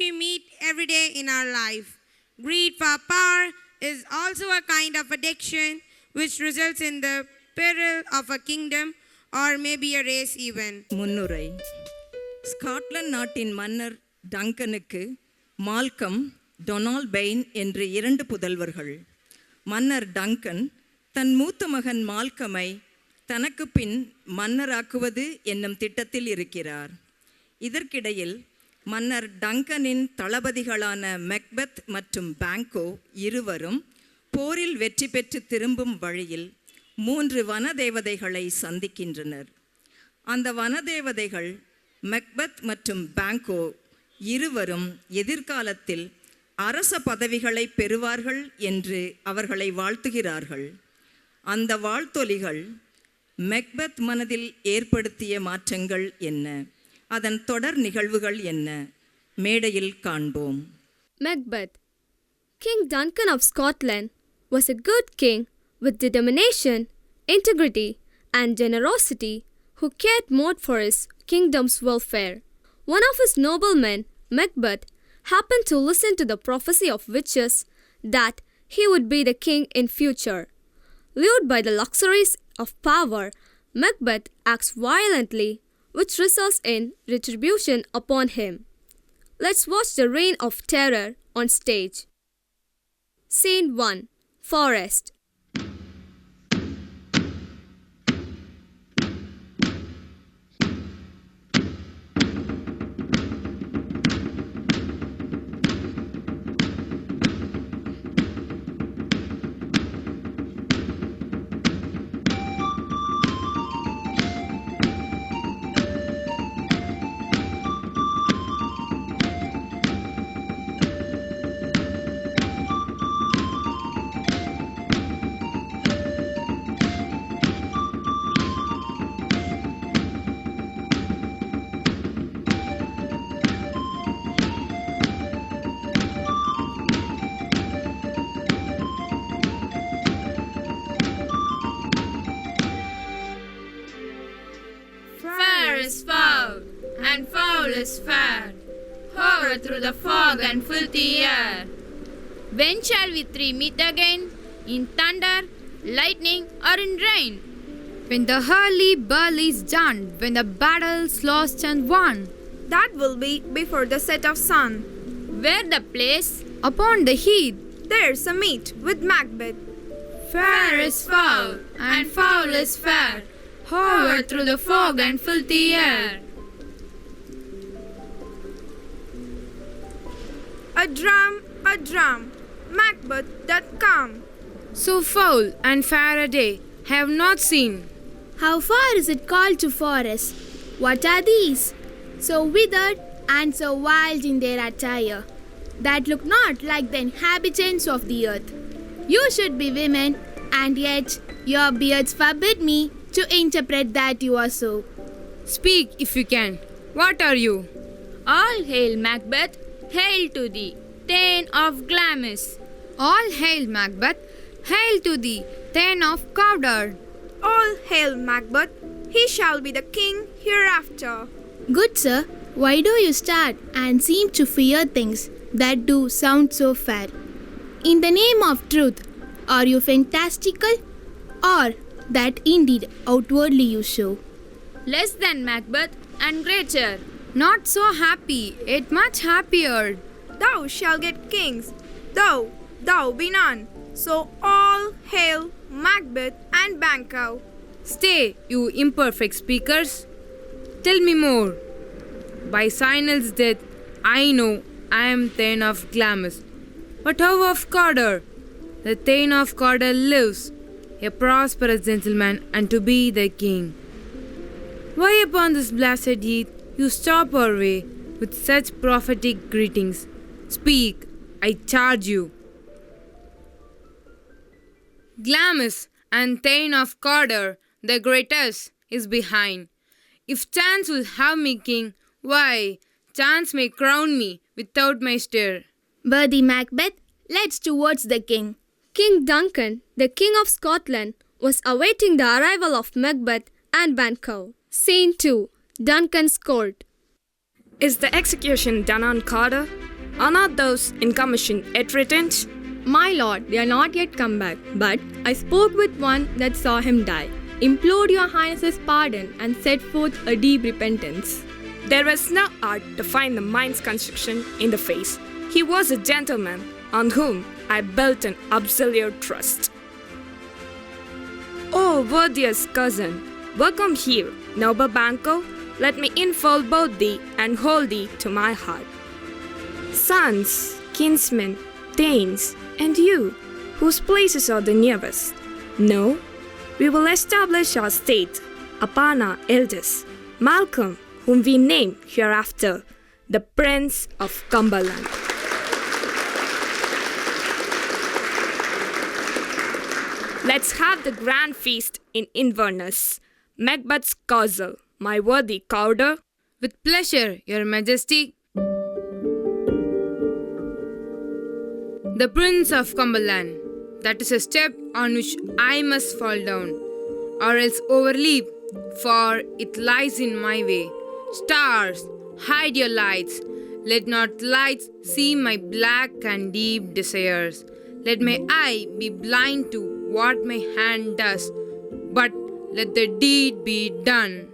we meet every day in our life. Greed for power is also a kind of addiction which results in the peril of a kingdom or maybe a race even. முன்னுரை. Scotland நாட்டின் மன்னர் டங்கனுக்கு Malcolm, Donald pain என்று 2 புதல்வர்கள். மன்னர் Dungan தன் மூத்த மகன் மால்கமை தனக்கு பின் மன்னராக்குவது என்னும் திட்டத்தில் இருக்கிறார். இதற்கிடையில் மன்னர் டங்கனின் தளபதிகளான மெக்பெத் மற்றும் பாங்கோ இருவரும் போரில் வெற்றி பெற்று திரும்பும் வழியில் 3 வனதேவதைகளை சந்திக்கின்றனர். அந்த வனதேவதைகள் மெக்பெத் மற்றும் பாங்கோ இருவரும் எதிர்காலத்தில் அரச பதவிகளை பெறுவார்கள் என்று அவர்களை வாழ்த்துகிறார்கள். அந்த வாழ்த்தொலிகள் மெக்பெத் மனதில் ஏற்படுத்திய மாற்றங்கள் என்ன, அதன் தொடர் நிகழ்வுகள் என்ன, மேடையில் காண்போம். Macbeth. King Duncan of Scotland was a good king with determination, integrity, and generosity who cared more for his kingdom's welfare. One of his noblemen, Macbeth, happened to listen to the prophecy of witches that he would be the king in future. Lured by the luxuries of power, Macbeth acts violently, which results in retribution upon him. Let's watch the reign of terror on stage. Scene 1. Forest. Fair is foul, and foul is fair, hover through the fog and filthy air. When shall we three meet again? In thunder, lightning, or in rain? When the hurly-burly is done, when the battle's lost and won. That will be before the set of sun. Where the place? Upon the heath. There's a meet with Macbeth. Fair is foul, and foul is fair, hover through the fog and filthy air. A drum, Macbeth doth come. So foul and fair a day have not seen. How far is it called to forest? What are these? So withered and so wild in their attire, that look not like the inhabitants of the earth. You should be women, and yet your beards forbid me to interpret that you are so. Speak if you can. What are you? All hail Macbeth, hail to thee, Thane of Glamis. All hail Macbeth, hail to thee, Thane of Cawdor. All hail Macbeth, he shall be the king hereafter. Good sir, why do you start and seem to fear things that do sound so fair? In the name of truth, are you fantastical, or that indeed outwardly you show? Less than Macbeth and greater, not so happy, yet much happier. Thou shalt get kings, thou be none. So all hail Macbeth and Banquo. Stay, you imperfect speakers. Tell me more. By Sinel's death, I know I am Thane of Glamis. But how of Cawdor? The Thane of Cawdor lives, a prosperous gentleman, and to be the king. Why upon this blasted heath you stop our way with such prophetic greetings? Speak, I charge you. Glamis and Thane of Cawdor, the greatest, is behind. If chance will have me king, why, chance may crown me without my stir. Worthy Macbeth, let's towards the king. King Duncan, the King of Scotland, was awaiting the arrival of Macbeth and Banquo. Scene 2. Duncan's Court. Is the execution done on Cawdor? Are not those in commission yet returned? My lord, they are not yet come back, but I spoke with one that saw him die, implored your highness's pardon, and set forth a deep repentance. There was no art to find the mind's construction in the face. He was a gentleman on whom I built an absolute trust. Oh, worthiest cousin, welcome here, noble Banco. Let me enfold both thee and hold thee to my heart. Sons, kinsmen, thanes, and you, whose places are the nearest. No, we will establish our state upon our eldest, Malcolm, whom we name hereafter the Prince of Cumberland. Let's have the grand feast in Inverness. Macbeth's castle, my worthy Cawdor. With pleasure, Your Majesty. The Prince of Cumberland. That is a step on which I must fall down, or else overleap, for it lies in my way. Stars, hide your lights. Let not lights see my black and deep desires. Let my eye be blind to what my hand does, but let the deed be done.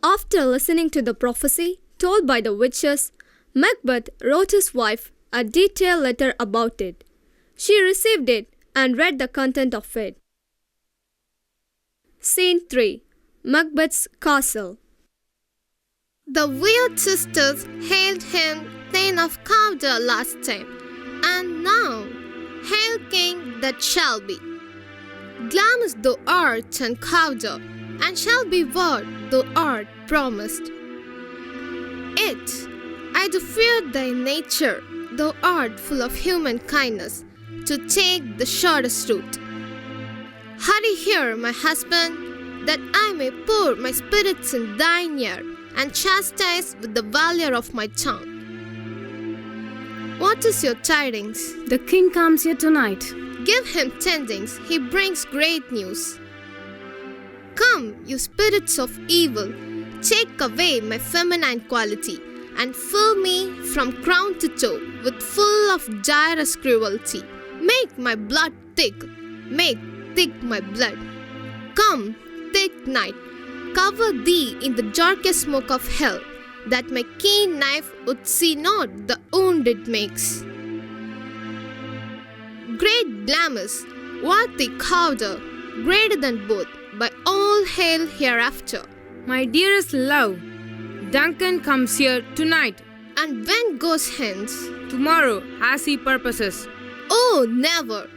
After listening to the prophecy told by the witches, Macbeth wrote his wife a detailed letter about it. She received it and read the content of it. Scene 3. Macbeth's Castle. The weird sisters hailed him Thane of Cawdor last time, and now hail King that shall be. Glamis thou art and Cawdor, and shall be what thou art promised. It, I do fear thy nature, thou art full of human kindness, to take the shortest route. Hurry here, my husband, that I may pour my spirits in thine ear, and chastise with the valor of my tongue. What is your tidings? The king comes here tonight. Give him tidings, he brings great news. Come, you spirits of evil, take away my feminine quality, and fill me from crown to toe with full of direst cruelty. Make my blood thick, make thick my blood. Come, thick night, cover thee in the darkest smoke of hell, that my keen knife would see not the wound it makes. Great Glamis, worthy Cawdor, greater than both, by all hail hereafter. My dearest love, Duncan comes here tonight. And when goes hence? Tomorrow, as he purposes. Oh, never!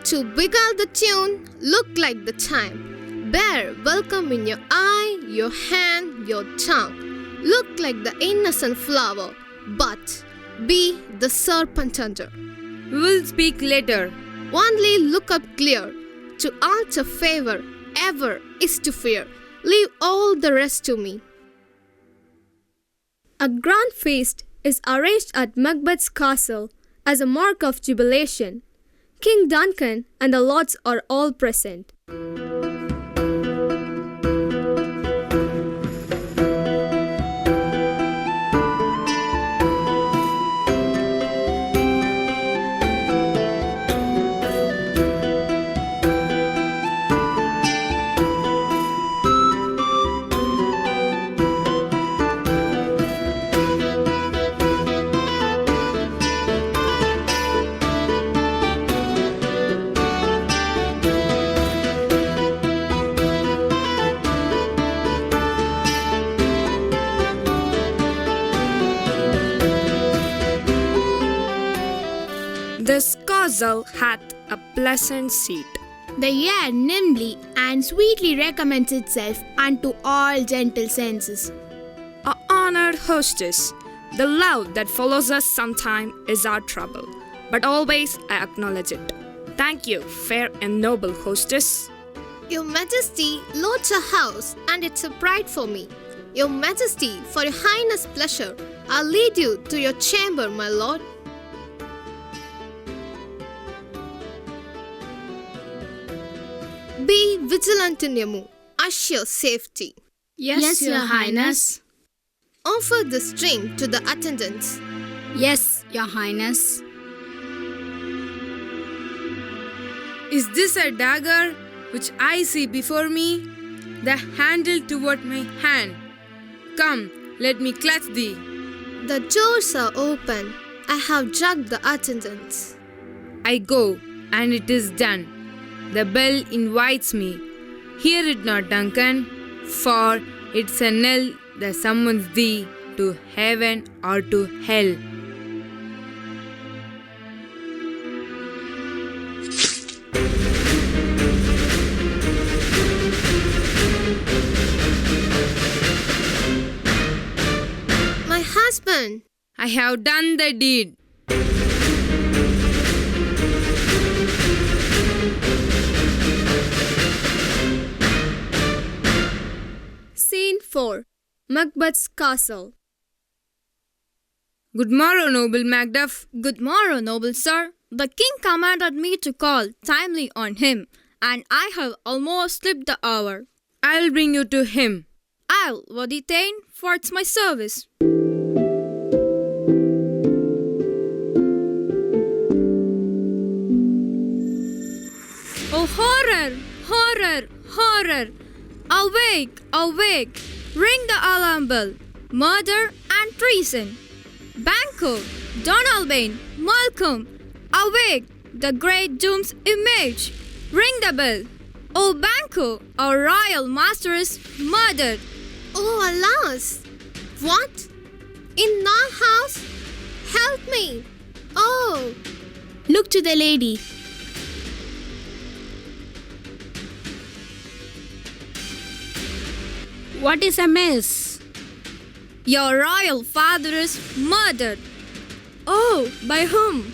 To beguile the tune, look like the time. Bear welcome in your eye, your hand, your tongue. Look like the innocent flower, but be the serpent under. We will speak later. Only look up clear. To alter favor ever is to fear. Leave all the rest to me. A grand feast is arranged at Macbeth's castle as a mark of jubilation. King Duncan and the lords are all present. This castle hath a pleasant seat. The air nimbly and sweetly recommends itself unto all gentle senses. Our honored hostess, the love that follows us sometime is our trouble, but always I acknowledge it. Thank you, fair and noble hostess. Your Majesty loads a house, and it's a pride for me. Your Majesty, for your Highness' pleasure, I'll lead you to your chamber, my lord. Be vigilant in your move. Assure safety. Yes, Your Highness. Offer this drink to the attendants. Yes, Your Highness. Is this a dagger which I see before me? The handle toward my hand. Come, let me clutch thee. The doors are open. I have drugged the attendants. I go, and it is done. The bell invites me. Hear it not, Duncan, for it's a knell that summons thee to heaven or to hell. My husband! I have done the deed. Scene 4. Macbeth's Castle. Good morrow, noble Macduff. Good morrow, noble sir. The king commanded me to call timely on him, and I have almost slipped the hour. I'll bring you to him. I'll worthy Thane for it's my service. Oh, horror! Horror! Horror! Awake! Awake! Ring the alarm bell! Murder and treason! Banquo! Donalbain! Malcolm! Awake! The great doom's image! Ring the bell! Oh, Banquo! Our royal master is murdered! Oh, alas! What? In our house? Help me! Oh! Look to the lady. What is amiss? Your royal father is murdered! Oh, by whom?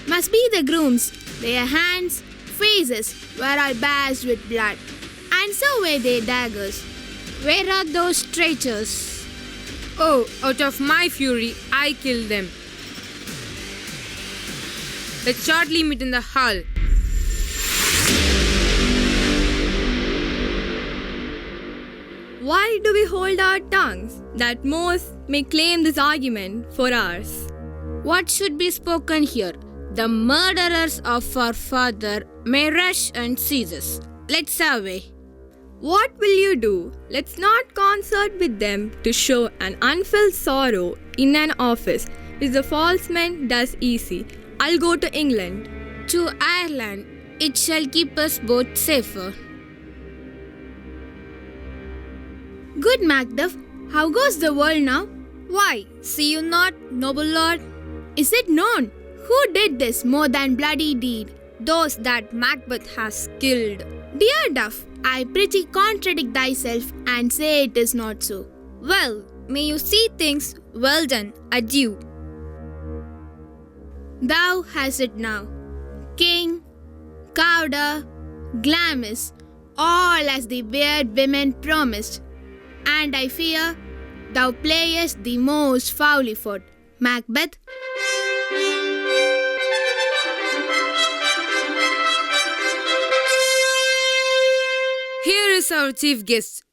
Must be the grooms. Their hands, faces were all bashed with blood, and so were their daggers. Where are those traitors? Oh, out of my fury, I killed them. Let's shortly meet in the hall. Why do we hold our tongues, that most may claim this argument for ours? What should be spoken here? The murderers of our father may rush and seize us. Let's away. What will you do? Let's not concert with them to show an unfelt sorrow in an office which the false man does easy. I'll go to England. To Ireland, it shall keep us both safer. Good Macduff, how goes the world now? Why, see you not, noble lord? Is it known who did this more than bloody deed? Those that Macbeth has killed. Dear Duff, I pretty contradict thyself and say it is not so. Well, may you see things well done. Adieu. Thou hast it now. King, Cawdor, Glamis, all as the weird women promised. And I fear thou playest the most foully fought. Macbeth. Here is our chief guest.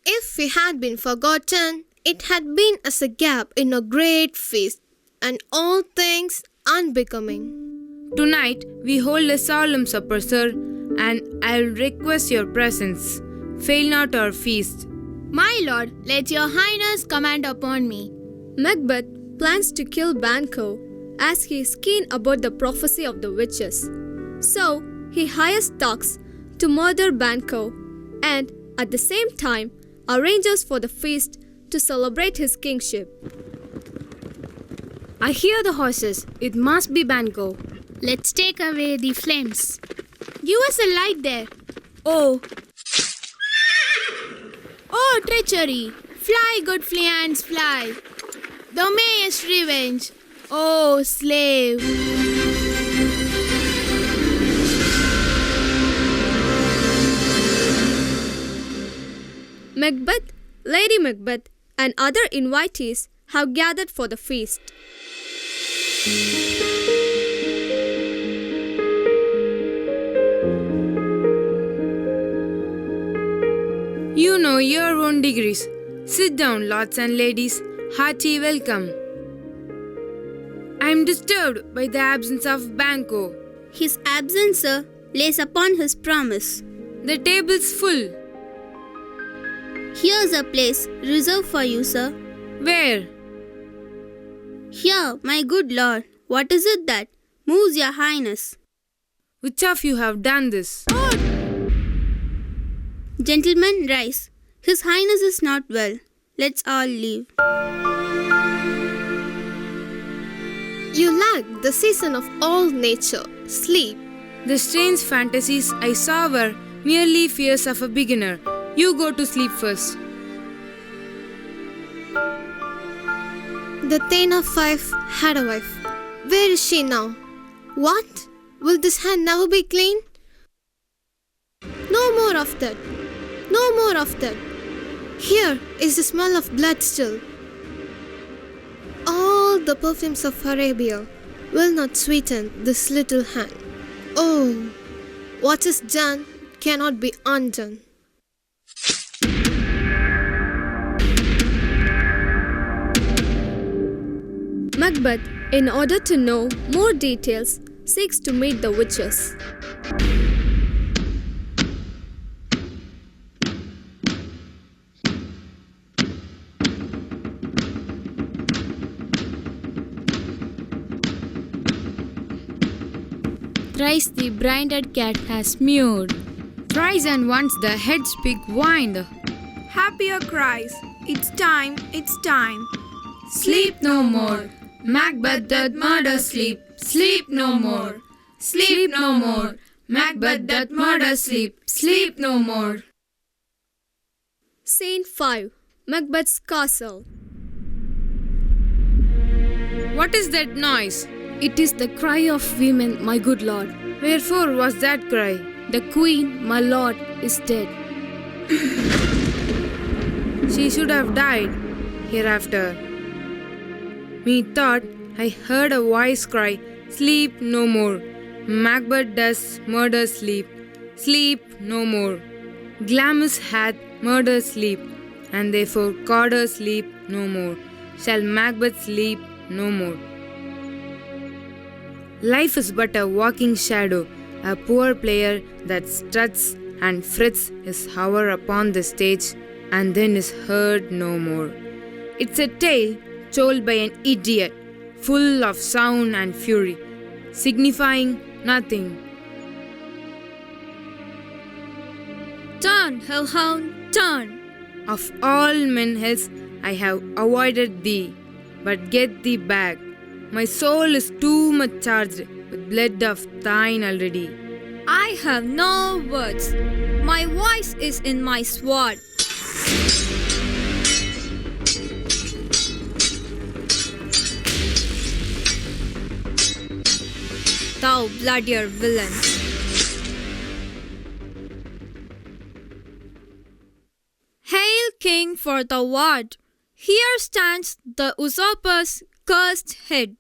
If we had been forgotten, it had been as a gap in a great feast, and all things unbecoming. Tonight we hold a solemn supper, sir, and I'll request your presence. Fail not our feast. My lord, let your highness command upon me. Macbeth plans to kill Banquo as he is keen about the prophecy of the witches. So he hires thugs to murder Banquo and at the same time arranges for the feast to celebrate his kingship. I hear the horses. It must be Banquo. Let's take away the flames. Give us a light there. Oh, treachery! Fly, good Fleance, fly! Thou mayest revenge, oh slave! Macbeth, Lady Macbeth, and other invitees have gathered for the feast. You know your own degrees. Sit down, lords and ladies. Hearty welcome. I am disturbed by the absence of Banco. His absence, sir, lays upon his promise. The table's full. Here's a place reserved for you, sir. Where? Here, my good lord. What is it that moves your highness? Which of you have done this? Gentlemen, rise. His highness is not well. Let's all leave. You lack the season of all nature, sleep. The strange fantasies I saw were merely fears of a beginner. You go to sleep first. The Thane of Fife had a wife. Where is she now? What? Will this hand never be clean? No more of that. No more of that. Here is the smell of blood still. All the perfumes of Arabia will not sweeten this little hand. Oh, what is done cannot be undone. Macbeth, in order to know more details, seeks to meet the witches. Thrice the brinded cat has mewed. Thrice and once the hedge pig whined. Happier cries. It's time, it's time. Sleep no more. Macbeth doth murder sleep. Sleep no more. Sleep no more. Macbeth doth murder sleep. Sleep no more. Scene 5. Macbeth's Castle. What is that noise? It is the cry of women, my good lord. Wherefore was that cry? The queen, my lord, is dead. She should have died hereafter. Methought I heard a voice cry, sleep no more. Macbeth does murder sleep. Sleep no more. Glamis hath murder sleep, and therefore Corder sleep no more. Shall Macbeth sleep no more. Life is but a walking shadow, a poor player that struts and frets his hour upon the stage and then is heard no more. It's a tale told by an idiot, full of sound and fury, signifying nothing. Turn, hellhound, turn! Of all men else I have avoided thee, but get thee back. My soul is too much charged with blood of thine already. I have no words. My voice is in my sword. Thou bloodier villain. Hail, King, for the word. Here stands the usurper's cursed head.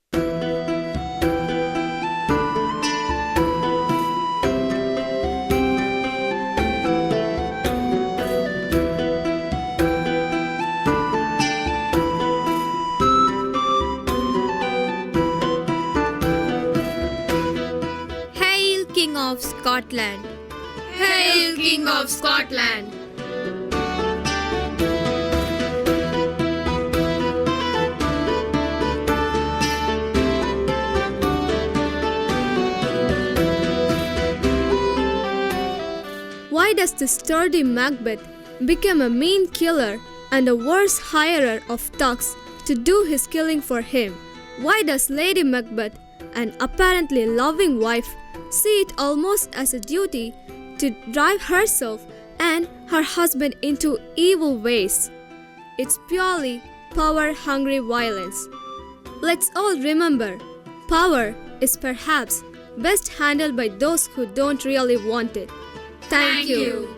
Hail, King of Scotland. Hail, King of Scotland! Why does the sturdy Macbeth become a mean killer and a worse hirer of thugs to do his killing for him? Why does Lady Macbeth, an apparently loving wife, see it almost as a duty to drive herself and her husband into evil ways? It's purely power-hungry violence. Let's all remember, power is perhaps best handled by those who don't really want it. Thank you.